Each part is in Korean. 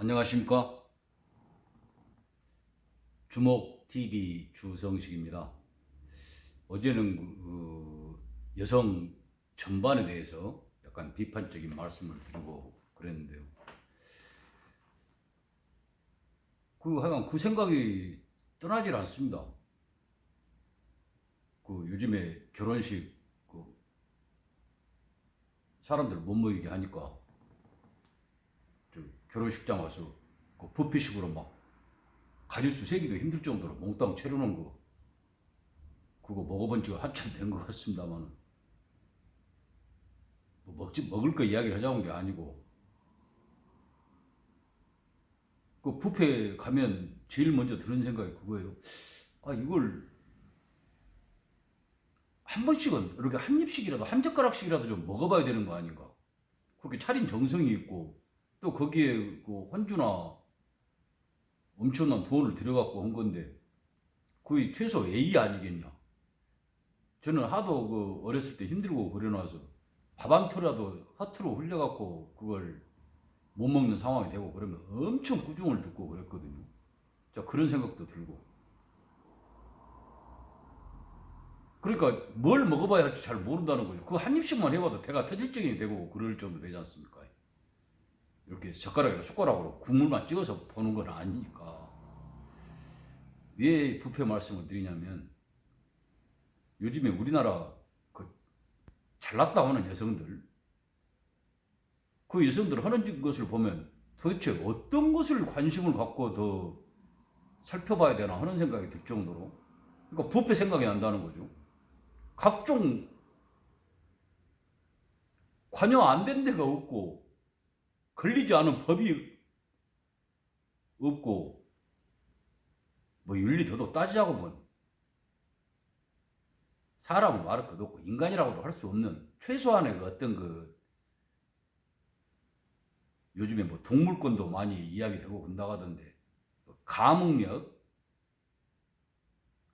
안녕하십니까? 주목TV 주성식입니다. 어제는 여성 전반에 대해서 약간 비판적인 말씀을 드리고 그랬는데요. 하여간 그 생각이 떠나질 않습니다. 요즘에 결혼식 사람들 못 모이게 하니까 결혼식장 와서 뷔페식으로 막 가짓수 세기도 힘들 정도로 몽땅 차려놓은 그거 먹어본 지가 한참 된 것 같습니다만, 먹을 거 이야기를 하자는 게 아니고, 뷔페 가면 제일 먼저 드는 생각이 그거예요. 이걸 한 번씩은 이렇게 한 입씩이라도, 한 젓가락씩이라도 좀 먹어봐야 되는 거 아닌가. 그렇게 차린 정성이 있고 또 거기에 혼주나 엄청난 돈을 들여갖고 한 건데 거의 최소 예의 아니겠냐. 저는 하도 어렸을 때 힘들고 그려놔서 밥 한 톨이라도 허투루 흘려갖고 그걸 못 먹는 상황이 되고 그러면 엄청 꾸중을 듣고 그랬거든요. 자, 그런 생각도 들고. 그러니까 뭘 먹어봐야 할지 잘 모른다는 거죠. 그 한 입씩만 해봐도 배가 터질 정이 되고 그럴 정도 되지 않습니까? 이렇게 젓가락이나 숟가락으로 국물만 찍어서 보는 건 아니니까. 왜 부패 말씀을 드리냐면, 요즘에 우리나라 잘났다 하는 여성들, 그 여성들 하는 것을 보면 도대체 어떤 것을 관심을 갖고 더 살펴봐야 되나 하는 생각이 들 정도로, 그러니까 부패 생각이 난다는 거죠. 각종 관여 안 된 데가 없고 걸리지 않은 법이 없고, 윤리 도덕 따지자고 사람은 말할 것도 없고 인간이라고도 할 수 없는 최소한의 어떤 요즘에 동물권도 많이 이야기되고 그런다고 하던데, 가목력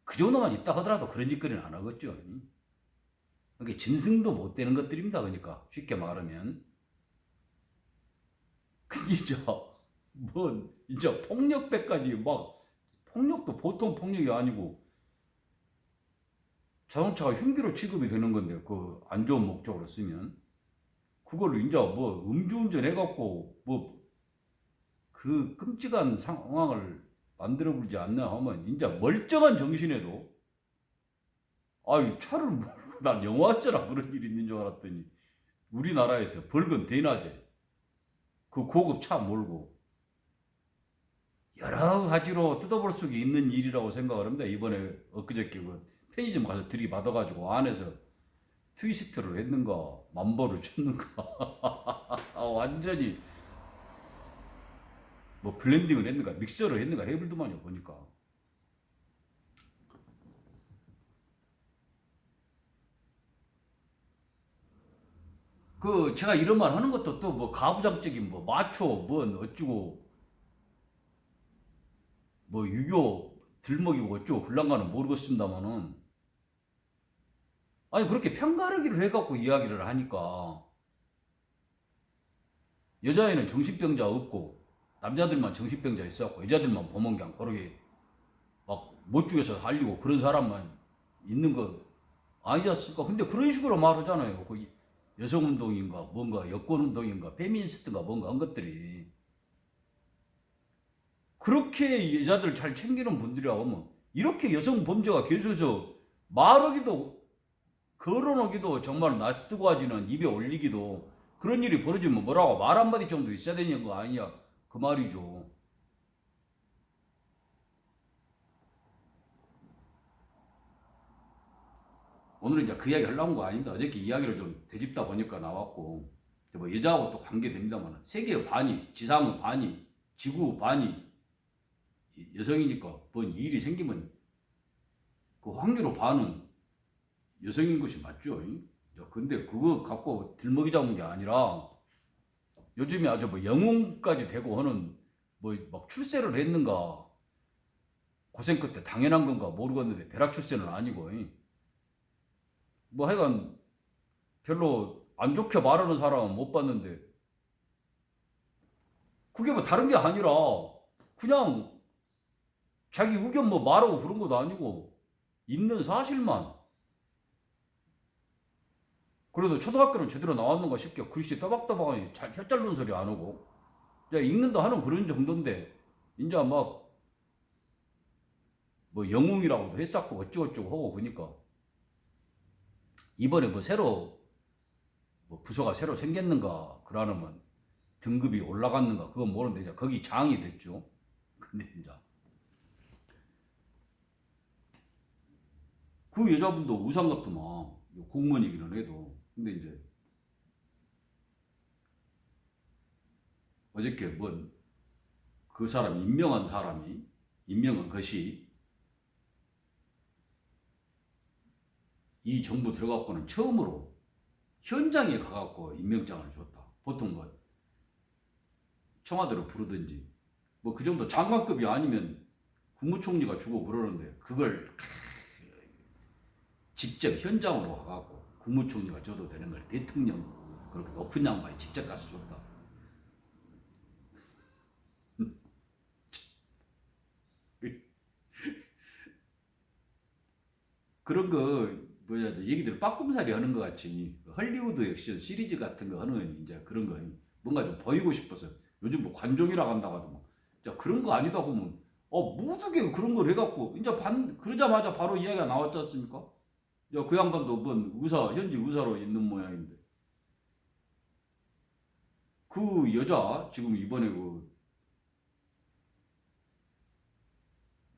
그 정도만 있다 하더라도 그런 짓거리는 안 하겠죠. 그러니까 짐승도 못 되는 것들입니다. 그러니까 쉽게 말하면. 근데 이제 폭력배까지 폭력도 보통 폭력이 아니고 자동차가 흉기로 취급이 되는 건데, 안 좋은 목적으로 쓰면 그걸로 이제 음주운전 해갖고 그 끔찍한 상황을 만들어 보지 않나 하면, 이제 멀쩡한 정신에도 차를 몰고, 난 영화처럼 그런 일이 있는 줄 알았더니 우리나라에서 벌건 대낮에 고급 차 몰고 여러 가지로 뜯어볼 수 있는 일이라고 생각을 합니다. 이번에 엊그저께 편의점 가서 들이받아가지고 안에서 트위스트를 했는가 만보를 쳤는가 완전히 블렌딩을 했는가 믹서를 했는가 해불더만요. 보니까 제가 이런 말 하는 것도 또 가부장적인 마초 어쩌고 유교 들먹이고 어쩌고 그런가는 모르겠습니다만은, 그렇게 편가르기를 해갖고 이야기를 하니까 여자애는 정신병자 없고 남자들만 정신병자 있어갖고 여자들만 보면 그냥 그렇게 못 죽여서 살리고 그런 사람만 있는 거 아니지 않습니까? 근데 그런 식으로 말하잖아요. 여성운동인가 뭔가 여권운동인가 페미니스트인가 뭔가 한 것들이 그렇게 여자들 잘 챙기는 분들이라고 하면, 이렇게 여성 범죄가 계속해서 말하기도 거론하기도 정말 낯뜨고 하지는 입에 올리기도 그런 일이 벌어지면 뭐라고 말 한마디 정도 있어야 되는 거 아니냐 그 말이죠. 오늘은 이제 그 이야기 하려고 한 거 아닙니다. 어저께 이야기를 좀 되짚다 보니까 나왔고, 여자하고 또 관계됩니다만 세계 반이, 지상의 반이, 지구 반이 여성이니까 뭔 일이 생기면 그 확률로 반은 여성인 것이 맞죠. 근데 그거 갖고 들먹이 잡은 게 아니라 요즘에 아주 영웅까지 되고 하는 출세를 했는가 고생 끝에 당연한 건가 모르겠는데 벼락 출세는 아니고, 하여간 별로 안 좋게 말하는 사람은 못 봤는데 그게 뭐 다른 게 아니라 그냥 자기 의견 뭐 말하고 그런 것도 아니고 있는 사실만. 그래도 초등학교는 제대로 나왔는가 싶게 글씨 떠박떠박하니 잘 혀짤른 소리 안 오고 이제 읽는다 하는 그런 정도인데 이제 막 뭐 영웅이라고도 했었고 어쩌고저쩌고 하고 그러니까 이번에 뭐 새로 뭐 부서가 새로 생겼는가 그러면 등급이 올라갔는가 그건 모르는데 이제 거기 장이 됐죠. 근데 이제 그 여자분도 우상같더만 공무원이기는 해도 근데 이제 어저께 뭔 그 사람 임명한 것이 이 정부 들어갖고는 처음으로 현장에 가갖고 임명장을 줬다. 보통 뭐 청와대로 부르든지 뭐 그 정도 장관급이 아니면 국무총리가 주고 그러는데 그걸 직접 현장으로 가갖고 국무총리가 줘도 되는 걸 대통령 그렇게 높은 양반이 직접 가서 줬다. 그런 거 뭐야 얘기들 빠꿈살이 하는 것 같이 헐리우드 액션 시리즈 같은 거 하는 이제 그런 거 뭔가 좀 보이고 싶어서 요즘 뭐 관종이라고 한다고 하더만 자 그런 거 아니다 보면 무드게 그런 걸 해갖고 이제 그러자마자 바로 이야기가 나왔지 않습니까? 야, 그 양반도 뭔 현지 의사로 있는 모양인데 그 여자 지금 이번에 그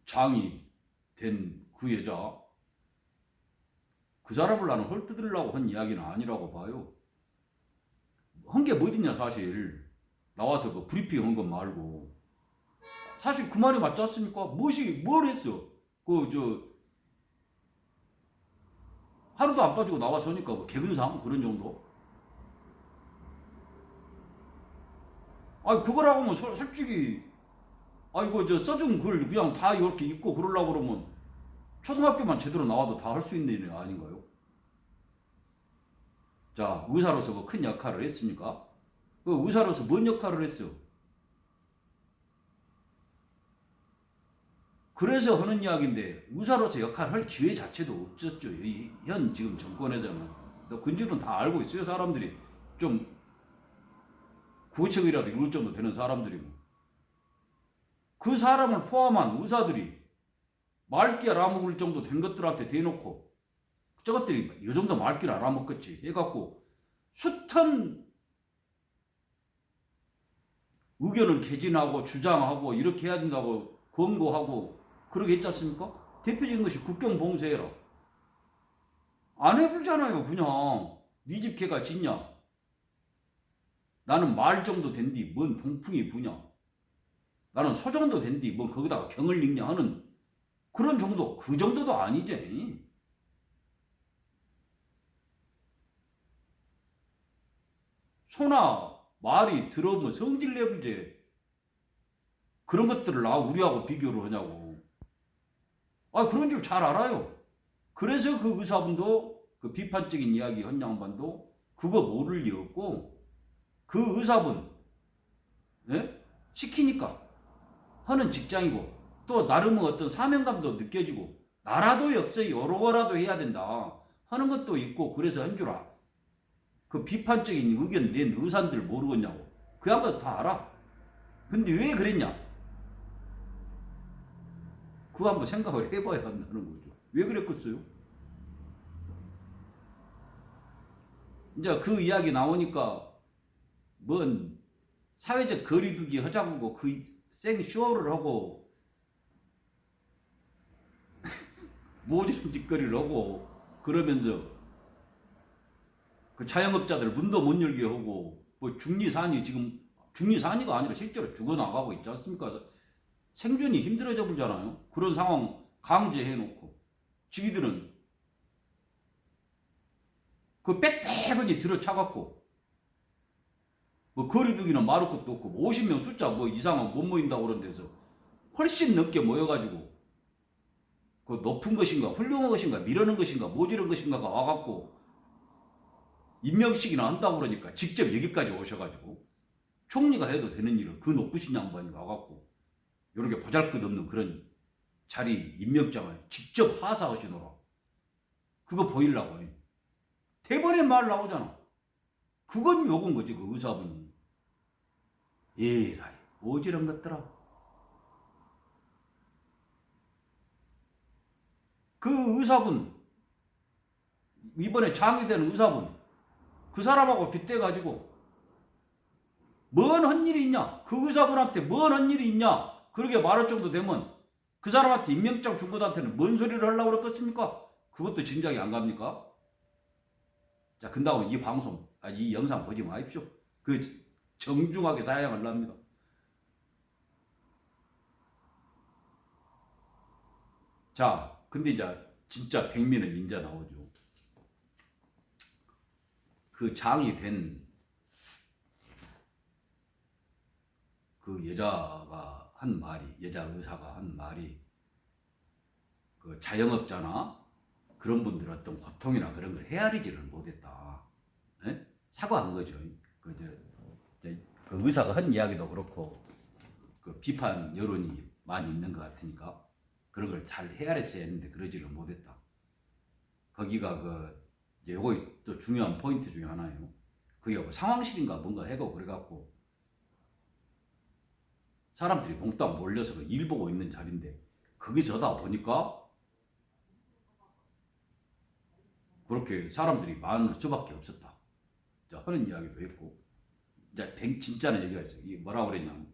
장이 된 그 여자 그 사람을 나는 헐뜯으려고 한 이야기는 아니라고 봐요. 한 게 뭐 있냐 사실 나와서 그 브리핑 한 것 말고 사실 그 말이 맞지 않습니까? 뭘 했어? 하루도 안 빠지고 나와서니까 뭐 개근상 그런 정도? 아니 그거라고 하면 솔직히 이거 써준 글 그냥 다 이렇게 읽고 그러려고 그러면 초등학교만 제대로 나와도 다 할 수 있는 일 아닌가요? 자 의사로서 뭐 큰 역할을 했습니까? 그 의사로서 뭔 역할을 했어요? 그래서 하는 이야기인데 의사로서 역할을 할 기회 자체도 없었죠. 현 지금 정권에서는. 근줄은 다 알고 있어요. 사람들이 좀 고책이라도 이룰 정도 되는 사람들이고 그 사람을 포함한 의사들이 말기 알아먹을 정도 된 것들한테 대놓고 저것들이 이 정도 말기를 알아먹겠지 해갖고 숱한 의견을 개진하고 주장하고 이렇게 해야 된다고 권고하고 그러게 했지 않습니까? 대표적인 것이 국경봉쇄해라. 안 해보잖아요. 그냥 네 집 개가 짖냐. 나는 말 정도 된디 뭔 동풍이 부냐. 나는 소 정도 된디 뭔 거기다가 경을 읽냐 하는 그런 정도 그 정도도 아니지. 소나 말이 들어오면 성질내불제 그런 것들을 우리하고 비교를 하냐고. 그런 줄 잘 알아요. 그래서 그 의사분도 그 비판적인 이야기 한 양반도 그거 모를 리 없고 그 의사분 시키니까 하는 직장이고 또 나름의 어떤 사명감도 느껴지고 나라도 역시 여러 거라도 해야 된다 하는 것도 있고 그래서 한 줄 알아. 그 비판적인 의견 낸 의사들 모르겠냐고. 그 양반도 다 알아. 근데 왜 그랬냐? 그거 한번 생각을 해봐야 한다는 거죠. 왜 그랬겠어요? 이제 그 이야기 나오니까 뭔 사회적 거리두기 하자고 그 생쇼를 하고 모지른 짓거리를 하고 그러면서 그 자영업자들 문도 못 열게 하고 뭐 중리산이가 아니라 실제로 죽어나가고 있지 않습니까? 생존이 힘들어져 버리잖아요. 그런 상황 강제해놓고 지기들은 그 빽빽하니 들어차갖고 뭐 거리두기는 말할 것도 없고 50명 숫자 뭐 이상은 못 모인다고 그런 데서 훨씬 넘게 모여가지고 그 높은 것인가 훌륭한 것인가 미루는 것인가 모지른 것인가가 와갖고 임명식이나 한다고 그러니까 직접 여기까지 오셔가지고 총리가 해도 되는 일을 그 높으신 양반이 와갖고 이렇게 보잘것없는 그런 자리 임명장을 직접 하사하시노라. 그거 보이려고 해. 대번에 말 나오잖아. 그건 욕은 거지, 그 의사분이. 에라이, 오지랖 같더라. 그 의사분, 이번에 장이 된 의사분, 그 사람하고 빗대가지고 뭔 헛일이 있냐? 그 의사분한테 뭔 헛일이 있냐? 그렇게 말할 정도 되면 그 사람한테 임명장 준 것한테는 뭔 소리를 하려고 그랬겠습니까? 그것도 짐작이 안 갑니까? 자, 근다고 이 방송, 이 영상 보지 마십시오. 그 정중하게 사양을 합니다. 자, 근데 이제 진짜 백미는 인자 나오죠. 그 장이 된 그 여자가 한 말이, 여자 의사가 한 말이, 그 자영업자나 그런 분들 어떤 고통이나 그런 걸 헤아리지를 못했다. 네? 사과한 거죠. 그 의사가 한 이야기도 그렇고, 그 비판 여론이 많이 있는 것 같으니까 그런 걸 잘 헤아렸어야 했는데 그러지를 못했다. 거기가 요거 또 중요한 포인트 중에 하나예요. 그게 뭐 상황실인가 뭔가 해고 그래갖고 사람들이 몽땅 몰려서 일 보고 있는 자리인데 거기서 하다 보니까 그렇게 사람들이 많을 수밖에 없었다. 자, 하는 이야기도 했고, 이제 진짜는 얘기가 있어요. 이게 뭐라고 그랬냐면,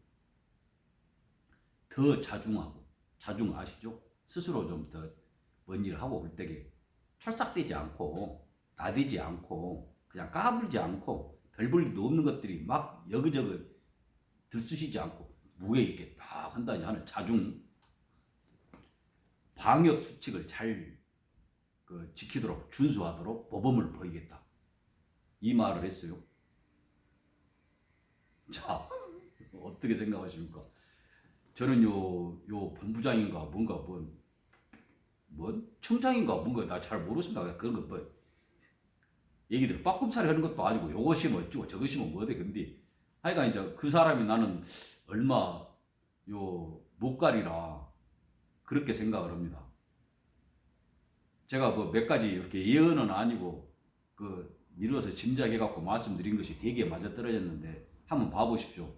더 자중하고, 자중 아시죠? 스스로 좀 더 뭔 일을 하고 올 때게 철삭되지 않고, 나대지 않고, 그냥 까불지 않고, 별 볼 일도 없는 것들이 막 여기저기 들쑤시지 않고, 무게 있게 딱 한다니 하는 자중, 방역 수칙을 잘 지키도록, 준수하도록 모범을 보이겠다. 이 말을 했어요. 자, 어떻게 생각하십니까? 저는 요 본부장인가 뭔가 뭔 청장인가 뭔가 나 잘 모르겠습니다. 그런 거 뭐 얘기들 빠꿈살이 하는 것도 아니고 요것이 뭐 어쩌고 저것이 뭐 뭐대. 근데 하여간 이제 그 사람이 나는 얼마 못 가리라 그렇게 생각을 합니다. 제가 뭐 몇 가지 이렇게 예언은 아니고 미뤄서 짐작해갖고 말씀드린 것이 되게 맞아떨어졌는데 한번 봐보십시오.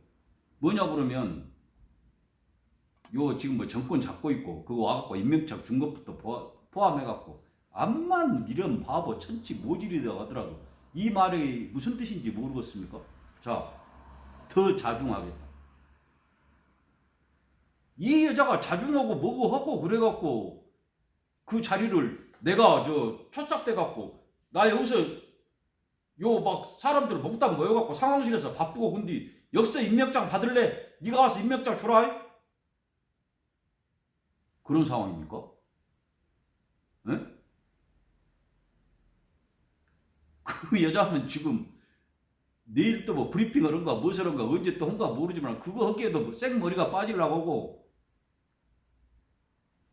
뭐냐 그러면 지금 뭐 정권 잡고 있고 그거 와갖고 임명장 준 것부터 포함해갖고 암만 이런 바보 천치 모질이다 하더라도 이 말이 무슨 뜻인지 모르겠습니까? 자, 더 자중하겠다. 이 여자가 자중하고 뭐고 하고 그래갖고 그 자리를 내가 초짝돼갖고 나 여기서 막 사람들 몽땅 모여갖고 상황실에서 바쁘고 근데 여기서 임명장 받을래? 네가 가서 임명장 주라. 그런 상황입니까? 네? 그 여자는 지금 내일 또 뭐 브리핑을 한가 무엇을 한가 언제 또 한가 모르지만 그거 하기에도 생머리가 빠지려고 하고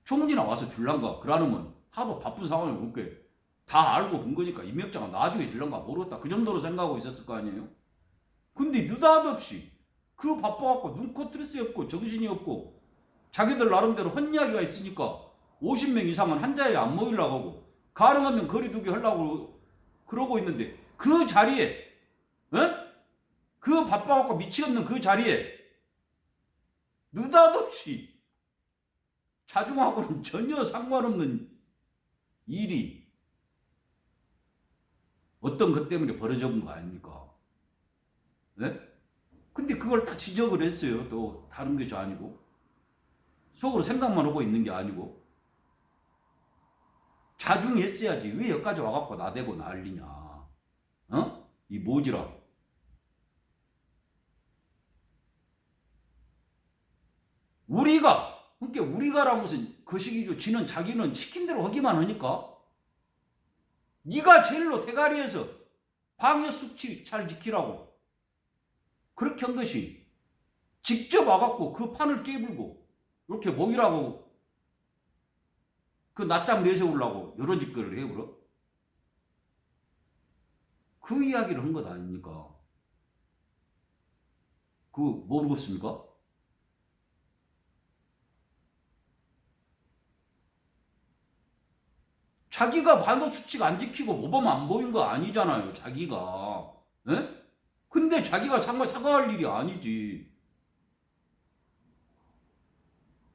총리나 와서 줄란가 그러면 하도 바쁜 상황이 없게 다 알고 본 거니까 임명장은 나중에 줄란가 모르겠다 그 정도로 생각하고 있었을 거 아니에요? 근데 느닷없이 그 바빠갖고 눈코 뜰 새 없고 정신이 없고 자기들 나름대로 헛이야기가 있으니까 50명 이상은 한 자리에 안 모이려고 하고 가능하면 거리두기 하려고 그러고 있는데 그 자리에 그 바빠갖고 미치겠는 그 자리에 느닷없이 자중하고는 전혀 상관없는 일이 어떤 것 때문에 벌어져 본 거 아닙니까? 네? 근데 그걸 다 지적을 했어요. 또 다른 것이 아니고 속으로 생각만 하고 있는 게 아니고 자중했어야지. 왜 여기까지 와갖고 나대고 난리냐? 이 모지라. 그러니까 우리가라 무슨 그 시기죠. 지는 자기는 시킨 대로 하기만 하니까. 네가 제일로 대가리에서 방역 수칙 잘 지키라고 그렇게 한 것이 직접 와갖고 그 판을 깨불고 이렇게 모이라고 그 낮잠 내세우려고 이런 짓거리를 해버려. 그 이야기를 한 것 아닙니까? 그거 모르겠습니까? 자기가 반도 수칙 안 지키고 모범 안 보인 거 아니잖아요. 자기가. 에? 근데 자기가 사과할 일이 아니지.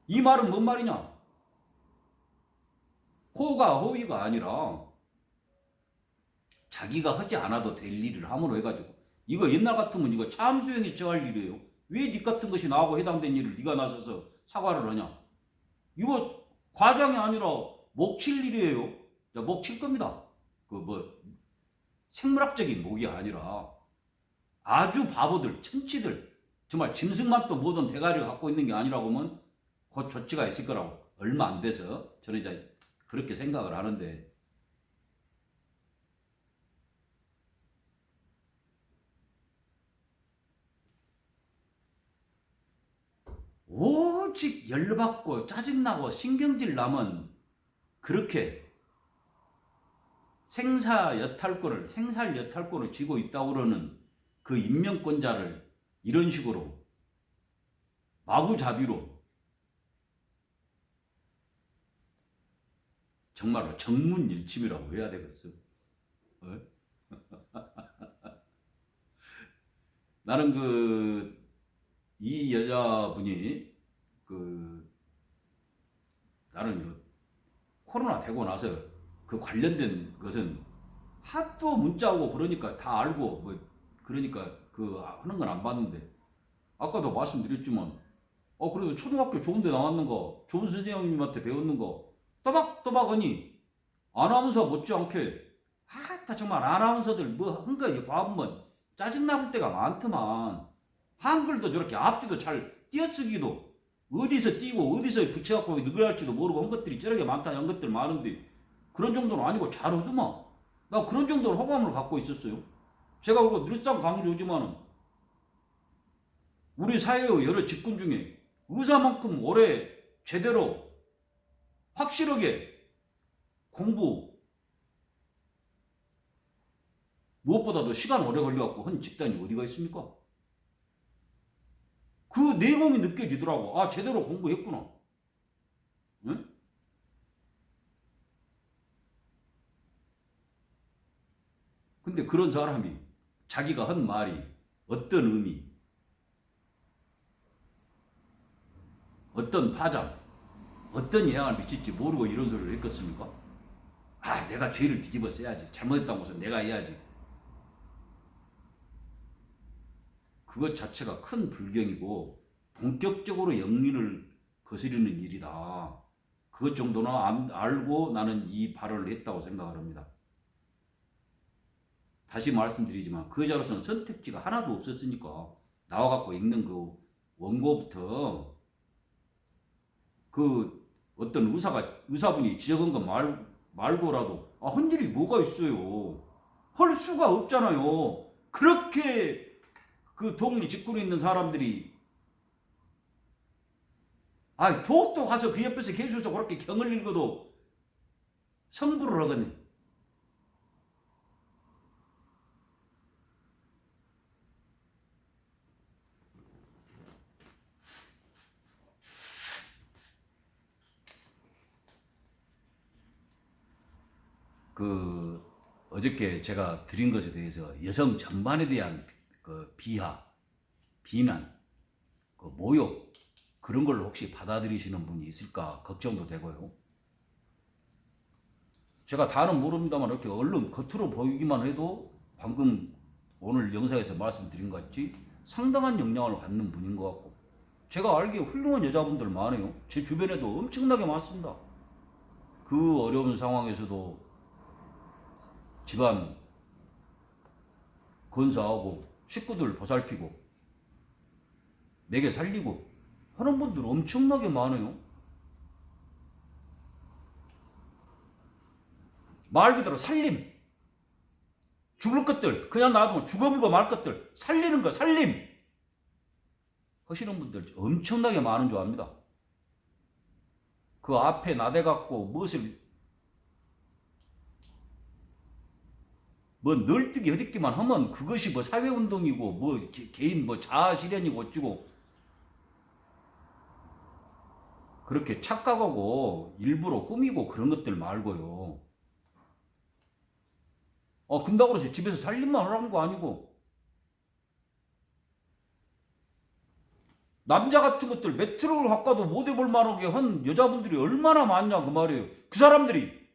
이 말은 뭔 말이냐? 호가 호의가 아니라 자기가 하지 않아도 될 일을 함으로 해가지고 이거 옛날 같으면 이거 참수형이 처할 일이에요. 왜 니 같은 것이 나하고 해당된 일을 네가 나서서 사과를 하냐? 이거 과장이 아니라 목칠 일이에요. 목 칠 겁니다. 그 뭐 생물학적인 목이 아니라 아주 바보들, 천치들, 정말 짐승만 또 모든 대가리를 갖고 있는 게 아니라고 하면 곧 조치가 있을 거라고 얼마 안 돼서 저는 이제 그렇게 생각을 하는데 오직 열받고 짜증나고 신경질 나면 그렇게 생살 여탈권을 쥐고 있다고 그러는 그 인명권자를 이런 식으로 마구잡이로 정말로 정문일침이라고 해야 되겠어. 어? 나는 이 여자분이 나는 코로나 되고 나서 그 관련된 것은 하도 문자 오고 그러니까 다 알고 뭐 그러니까 하는 건 안 봤는데 아까도 말씀드렸지만 그래도 초등학교 좋은 데 나왔는 거 좋은 선생님한테 배웠는 거 또박또박 하니 아나운서 못지않게 다 정말 아나운서들 뭐 한 거 봐보면 짜증나볼 때가 많더만. 한글도 저렇게 앞뒤도 잘 띄어쓰기도 어디서 띄고 어디서 붙여갖고 누구랄지도 모르고 한 것들이 저렇게 많다 한 것들 많은데 그런 정도는 아니고 잘 하더만. 나 그런 정도로 호감을 갖고 있었어요. 제가 그거 늘상 강조하지만은 우리 사회의 여러 직군 중에 의사만큼 오래 제대로 확실하게 공부 무엇보다도 시간 오래 걸려갖고 한 집단이 어디가 있습니까? 그 내공이 느껴지더라고. 아, 제대로 공부했구나. 응? 근데 그런 사람이 자기가 한 말이 어떤 의미, 어떤 파장, 어떤 영향을 미칠지 모르고 이런 소리를 했겠습니까? 아, 내가 죄를 뒤집어 써야지. 잘못했다고 해서 내가 해야지. 그것 자체가 큰 불경이고 본격적으로 영리를 거스르는 일이다. 그것 정도는 알고 나는 이 발언을 했다고 생각을 합니다. 다시 말씀드리지만 그 여자로서는 선택지가 하나도 없었으니까 나와갖고 읽는 그 원고부터 어떤 의사분이 지적한 거 말고라도 한 일이 뭐가 있어요. 할 수가 없잖아요. 그렇게 그 동리 짓고 있는 사람들이 독도 가서 그 옆에서 계속 그렇게 경을 읽어도 성불을 하겠네. 어저께 제가 드린 것에 대해서 여성 전반에 대한 비하, 비난, 모욕 그런 걸 혹시 받아들이시는 분이 있을까 걱정도 되고요. 제가 다는 모릅니다만 이렇게 언론 겉으로 보이기만 해도 방금 오늘 영상에서 말씀드린 것 같이 상당한 역량을 갖는 분인 것 같고 제가 알기에 훌륭한 여자분들 많아요. 제 주변에도 엄청나게 많습니다. 그 어려운 상황에서도 집안 건사하고 식구들 보살피고 매개 살리고 하는 분들 엄청나게 많아요. 말 그대로 살림. 죽을 것들 그냥 놔두면 죽어물고 말 것들 살리는 거 살림 하시는 분들 엄청나게 많은 줄 압니다. 그 앞에 나대갖고 무엇을 뭐 널뛰기 허듣기만 하면 그것이 뭐 사회운동이고 뭐 개인 뭐 자아실현이고 어쩌고 그렇게 착각하고 일부러 꾸미고 그런 것들 말고요. 근다고 해서 집에서 살림만 하라는 거 아니고 남자 같은 것들 메트로를 깎아도 못 해볼 만하게 한 여자분들이 얼마나 많냐 그 말이에요. 그 사람들이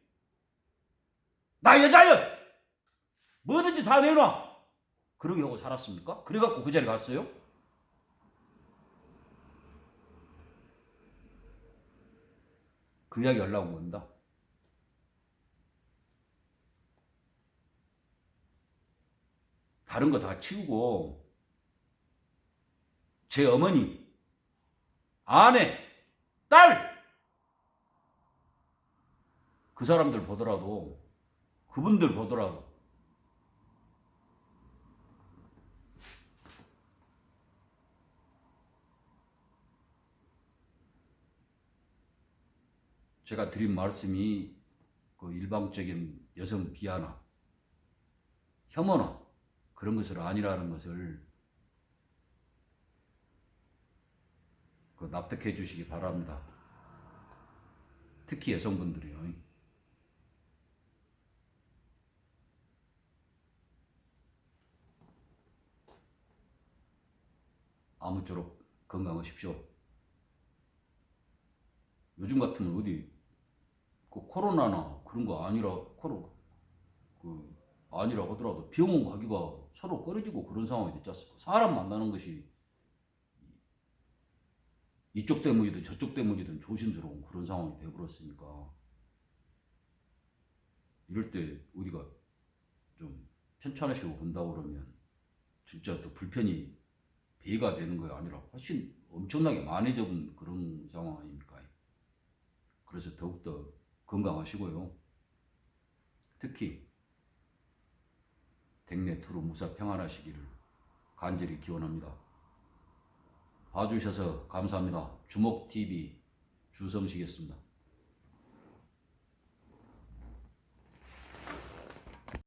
나 여자야! 뭐든지 다 내놔! 그러게 하고 살았습니까? 그래갖고 그 자리 갔어요? 그 이야기 하려고 합니다. 다른 거 다 치우고 제 어머니, 아내, 딸! 그 사람들 보더라도 그분들 보더라도 제가 드린 말씀이 그 일방적인 여성 비하나 혐오나 그런 것을 아니라는 것을 그 납득해 주시기 바랍니다. 특히 여성분들이요. 아무쪼록 건강하십시오. 요즘 같으면 어디 그 코로나나 그런 거 아니라 아니라 하더라도 병원 가기가 서로 꺼려지고 그런 상황이 됐지 않습니까? 사람 만나는 것이 이쪽 때문이든 저쪽 때문이든 조심스러운 그런 상황이 돼버렸으니까 이럴 때 어디가 좀 편찮으시고 본다고 그러면 진짜 또 불편이 배가 되는 거 아니라 훨씬 엄청나게 많아진 그런 상황 아닙니까? 그래서 더욱더 건강하시고요. 특히 댁내 투로 무사 평안하시기를 간절히 기원합니다. 봐주셔서 감사합니다. 주목TV 주성식이었습니다.